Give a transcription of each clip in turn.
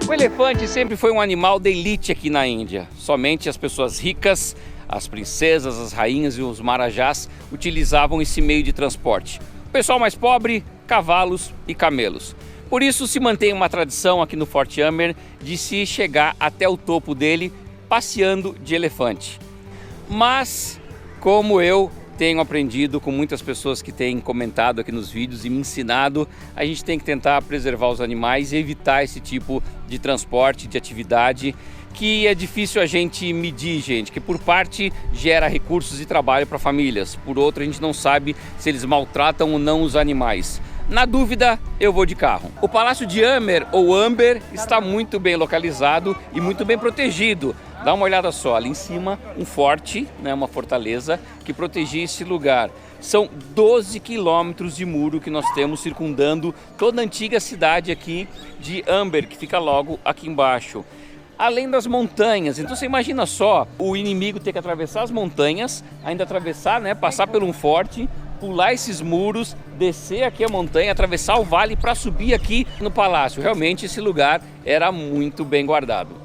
O elefante sempre foi um animal de elite aqui na Índia. Somente as pessoas ricas, as princesas, as rainhas e os marajás utilizavam esse meio de transporte. O pessoal mais pobre, cavalos e camelos. Por isso se mantém uma tradição aqui no Forte Amber de se chegar até o topo dele passeando de elefante. Mas, como eu tenho aprendido com muitas pessoas que têm comentado aqui nos vídeos e me ensinado, a gente tem que tentar preservar os animais e evitar esse tipo de transporte, de atividade, que é difícil a gente medir, gente, que por parte gera recursos e trabalho para famílias, por outra a gente não sabe se eles maltratam ou não os animais. Na dúvida, eu vou de carro. O Palácio de Amber, ou Amber, está muito bem localizado e muito bem protegido. Dá uma olhada só, ali em cima, um forte, né, uma fortaleza que protegia esse lugar. São 12 quilômetros de muro que nós temos circundando toda a antiga cidade aqui de Amber, que fica logo aqui embaixo. Além das montanhas, então você imagina só, o inimigo ter que atravessar as montanhas, ainda atravessar, né, passar por um forte, pular esses muros, descer aqui a montanha, atravessar o vale para subir aqui no palácio. Realmente esse lugar era muito bem guardado.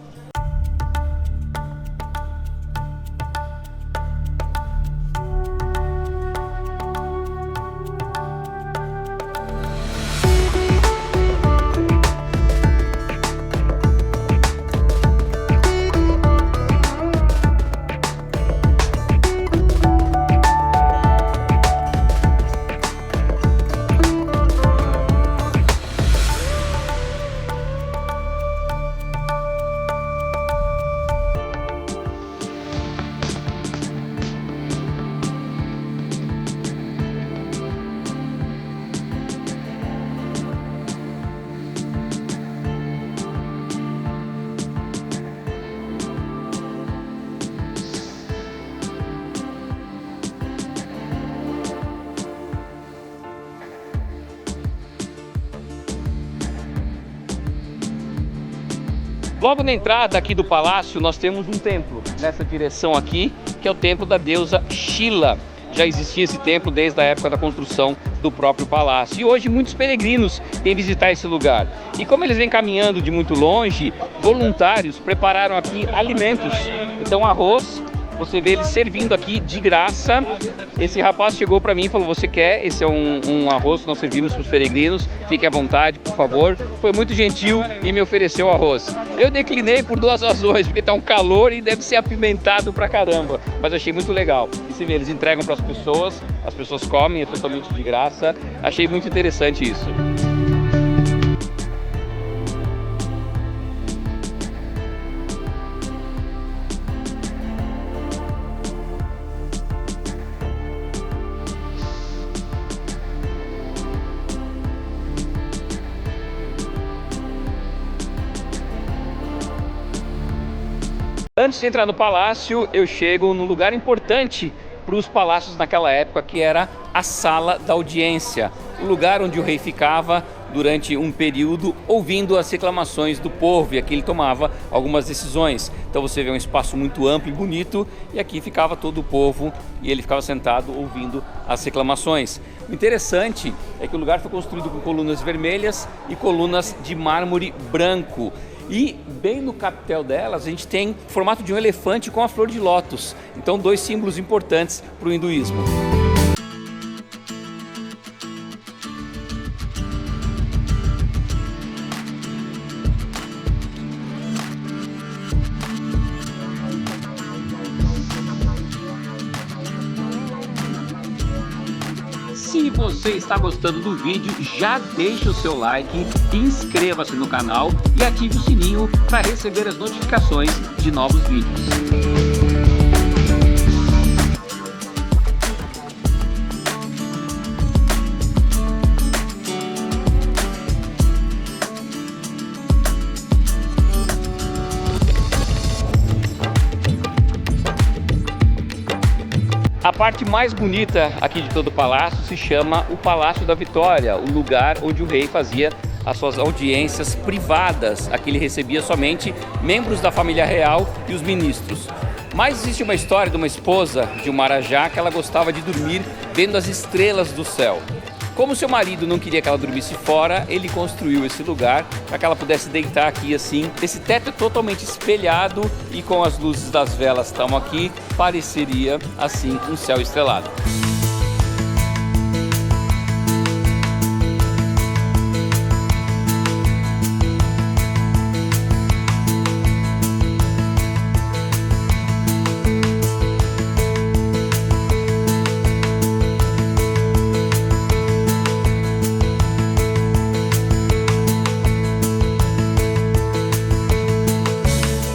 Logo na entrada aqui do palácio nós temos um templo, nessa direção aqui, que é o templo da deusa Shila. Já existia esse templo desde a época da construção do próprio palácio. E hoje muitos peregrinos vêm visitar esse lugar. E como eles vêm caminhando de muito longe, voluntários prepararam aqui alimentos. Então arroz, você vê eles servindo aqui de graça. Esse rapaz chegou para mim e falou: você quer? Esse é um arroz que nós servimos para os peregrinos, fique à vontade, por favor. Foi muito gentil e me ofereceu arroz. Eu declinei por duas razões, porque está um calor e deve ser apimentado pra caramba, mas achei muito legal. E você vê, eles entregam para as pessoas comem, é totalmente de graça. Achei muito interessante isso. Antes de entrar no palácio, eu chego num lugar importante para os palácios naquela época, que era a sala da audiência, o lugar onde o rei ficava durante um período ouvindo as reclamações do povo, e aqui ele tomava algumas decisões. Então você vê um espaço muito amplo e bonito, e aqui ficava todo o povo e ele ficava sentado ouvindo as reclamações. O interessante é que o lugar foi construído com colunas vermelhas e colunas de mármore branco. E bem no capitel delas a gente tem o formato de um elefante com a flor de lótus. Então dois símbolos importantes para o hinduísmo. Se você está gostando do vídeo, já deixe o seu like, inscreva-se no canal e ative o sininho para receber as notificações de novos vídeos. A parte mais bonita aqui de todo o palácio se chama o Palácio da Vitória, o lugar onde o rei fazia as suas audiências privadas. Aqui ele recebia somente membros da família real e os ministros. Mas existe uma história de uma esposa de um marajá que ela gostava de dormir vendo as estrelas do céu. Como seu marido não queria que ela dormisse fora, ele construiu esse lugar para que ela pudesse deitar aqui assim. Esse teto é totalmente espelhado e com as luzes das velas que estão aqui, pareceria assim um céu estrelado.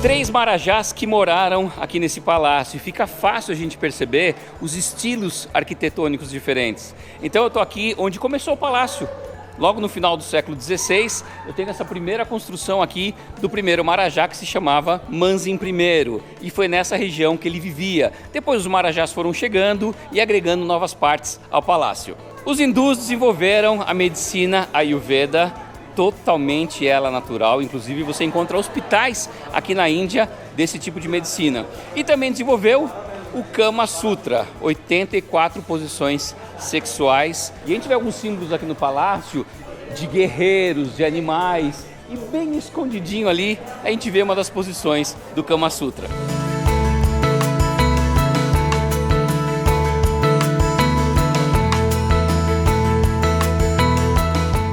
Três marajás que moraram aqui nesse palácio, e fica fácil a gente perceber os estilos arquitetônicos diferentes. Então eu estou aqui onde começou o palácio. Logo no final do século XVI, eu tenho essa primeira construção aqui do primeiro marajá, que se chamava Manzin I, e foi nessa região que ele vivia. Depois os marajás foram chegando e agregando novas partes ao palácio. Os hindus desenvolveram a medicina Ayurveda, totalmente ela natural, inclusive você encontra hospitais aqui na Índia desse tipo de medicina. E também desenvolveu o Kama Sutra, 84 posições sexuais. E a gente vê alguns símbolos aqui no palácio de guerreiros, de animais, e bem escondidinho ali a gente vê uma das posições do Kama Sutra.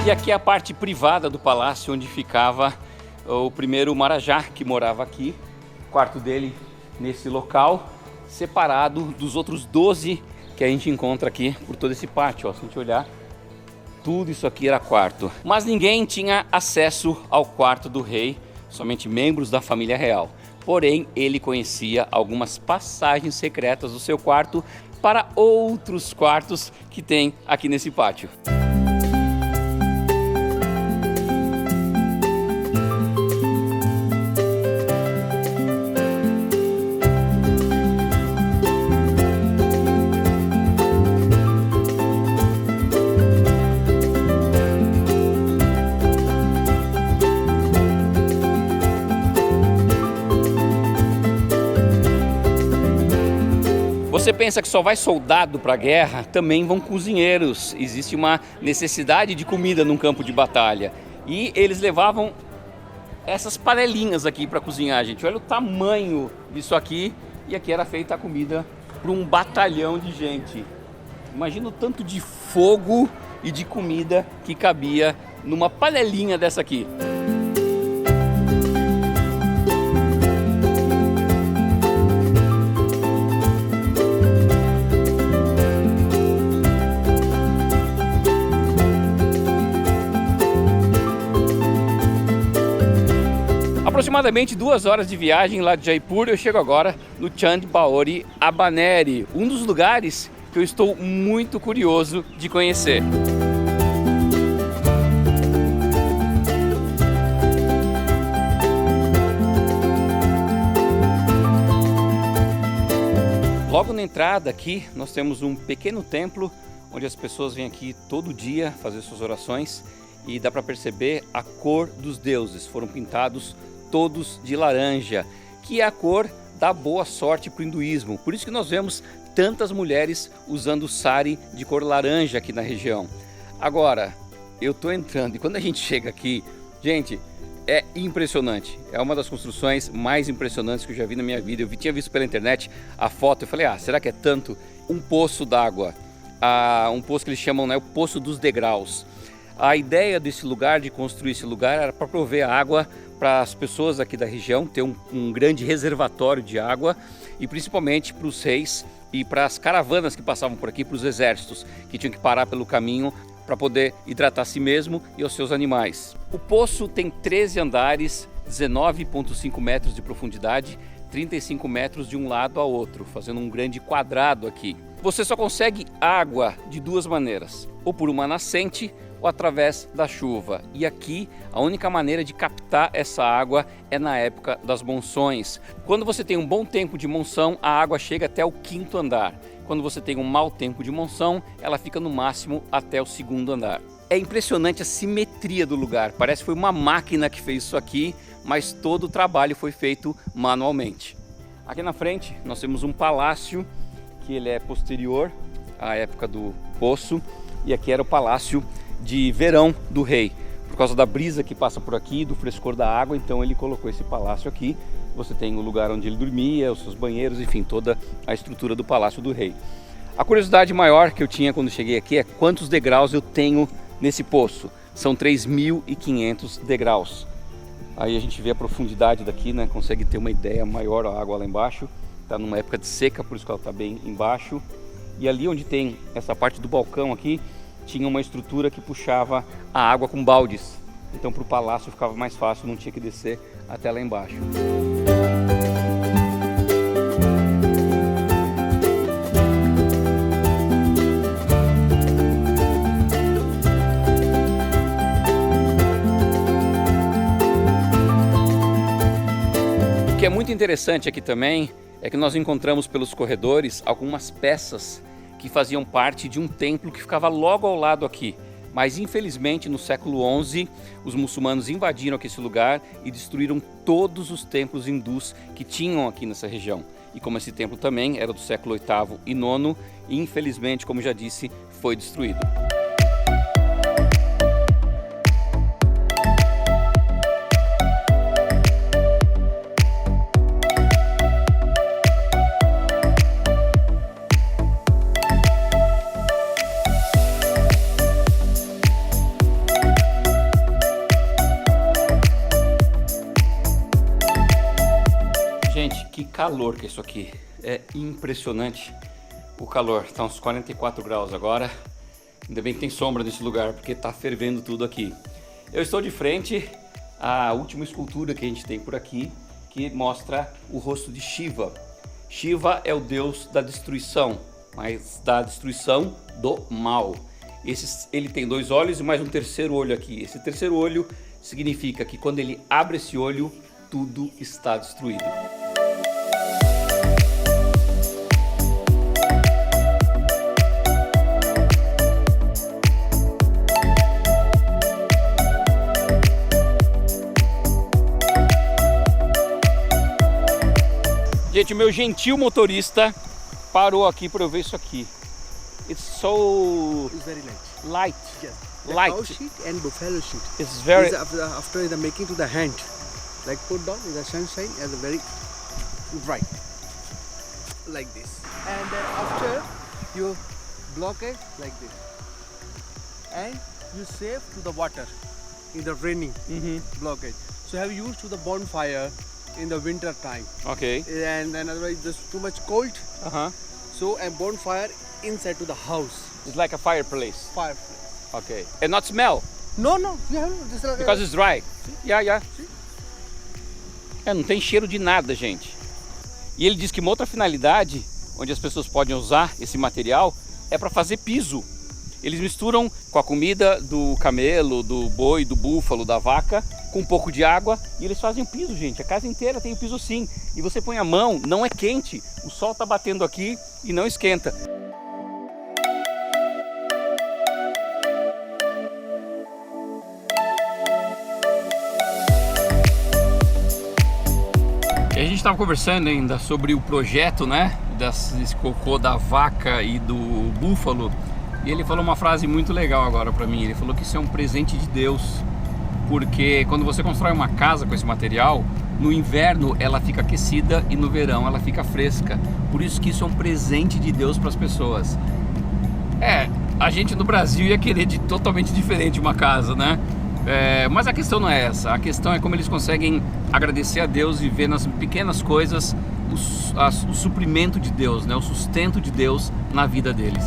E aqui é a parte privada do palácio, onde ficava o primeiro marajá, que morava aqui. O quarto dele nesse local, separado dos outros 12 que a gente encontra aqui por todo esse pátio. Ó, se a gente olhar, tudo isso aqui era quarto. Mas ninguém tinha acesso ao quarto do rei, somente membros da família real. Porém, ele conhecia algumas passagens secretas do seu quarto para outros quartos que tem aqui nesse pátio. Você pensa que só vai soldado para a guerra, também vão cozinheiros. Existe uma necessidade de comida num campo de batalha. E eles levavam essas panelinhas aqui para cozinhar, gente. Olha o tamanho disso aqui. E aqui era feita a comida para um batalhão de gente. Imagina o tanto de fogo e de comida que cabia numa panelinha dessa aqui. Aproximadamente 2 horas de viagem lá de Jaipur, eu chego agora no Chand Baori Abaneri, um dos lugares que eu estou muito curioso de conhecer. Logo na entrada aqui nós temos um pequeno templo onde as pessoas vêm aqui todo dia fazer suas orações, e dá para perceber a cor dos deuses, foram pintados todos de laranja, que é a cor da boa sorte para o hinduísmo. Por isso que nós vemos tantas mulheres usando sari de cor laranja aqui na região. Agora, eu estou entrando e quando a gente chega aqui, gente, é impressionante. É uma das construções mais impressionantes que eu já vi na minha vida. Eu tinha visto pela internet a foto, eu falei, será que é tanto? Um poço d'água, um poço que eles chamam, né, o Poço dos Degraus. A ideia desse lugar, de construir esse lugar, era para prover água para as pessoas aqui da região, ter um grande reservatório de água, e principalmente para os reis e para as caravanas que passavam por aqui, para os exércitos que tinham que parar pelo caminho para poder hidratar a si mesmo e os seus animais. O poço tem 13 andares, 19,5 metros de profundidade, 35 metros de um lado a outro, fazendo um grande quadrado aqui. Você só consegue água de 2 maneiras, ou por uma nascente ou através da chuva. E aqui a única maneira de captar essa água é na época das monções. Quando você tem um bom tempo de monção, a água chega até o 5º andar. Quando você tem um mau tempo de monção, ela fica no máximo até o 2º andar. É impressionante a simetria do lugar, parece que foi uma máquina que fez isso aqui, mas todo o trabalho foi feito manualmente. Aqui na frente nós temos um palácio, que ele é posterior à época do poço. e aqui era o palácio de verão do rei. Por causa da brisa que passa por aqui, do frescor da água, então ele colocou esse palácio aqui. Você tem o lugar onde ele dormia, os seus banheiros, enfim, toda a estrutura do palácio do rei. A curiosidade maior que eu tinha quando cheguei aqui é quantos degraus eu tenho nesse poço. São 3.500 degraus. Aí a gente vê a profundidade daqui, né? Consegue ter uma ideia maior a água lá embaixo. Está numa época de seca, por isso que ela está bem embaixo. E ali onde tem essa parte do balcão aqui, tinha uma estrutura que puxava a água com baldes. Então para o palácio ficava mais fácil, não tinha que descer até lá embaixo. O que é muito interessante aqui também é que nós encontramos pelos corredores algumas peças que faziam parte de um templo que ficava logo ao lado aqui. Mas infelizmente no século XI os muçulmanos invadiram aqui esse lugar e destruíram todos os templos hindus que tinham aqui nessa região. E como esse templo também era do século VIII e IX, infelizmente, como já disse, foi destruído. Gente, que calor que é isso aqui, é impressionante o calor, está uns 44 graus agora, ainda bem que tem sombra nesse lugar porque está fervendo tudo aqui. Eu estou de frente à última escultura que a gente tem por aqui, que mostra o rosto de Shiva. Shiva é o deus da destruição, mas da destruição do mal. Ele tem 2 olhos e mais um terceiro olho aqui. Esse terceiro olho significa que quando ele abre esse olho, tudo está destruído. Gente, o meu gentil motorista parou aqui para eu ver isso aqui. It's very light. Light. Yes. Light. Cow sheet and buffalo sheet. It's very. After the making to the hand, like put down in the sunshine as a very dry, like this. And then after you block it like this, and you save to the water in the raining blockage. So have used to the bonfire in the winter time. Okay. And then otherwise there's too much cold. So a bonfire inside to the house. It's like a fireplace. Fireplace. Okay. And not smell. No, you have just like Because it's dry. Yeah. É, não tem cheiro de nada, gente. E ele diz que uma outra finalidade, onde as pessoas podem usar esse material, é para fazer piso. Eles misturam com a comida do camelo, do boi, do búfalo, da vaca, com um pouco de água e eles fazem o piso, gente. A casa inteira tem o piso sim. E você põe a mão, não é quente. O sol está batendo aqui e não esquenta. E a gente estava conversando ainda sobre o projeto, né? Desse cocô da vaca e do búfalo. E ele falou uma frase muito legal agora para mim. Ele falou que isso é um presente de Deus. Porque quando você constrói uma casa com esse material, no inverno ela fica aquecida e no verão ela fica fresca. Por isso que isso é um presente de Deus para as pessoas. A gente no Brasil ia querer totalmente diferente uma casa, né? Mas a questão não é essa. A questão é como eles conseguem agradecer a Deus e ver nas pequenas coisas o suprimento de Deus, né? O sustento de Deus na vida deles.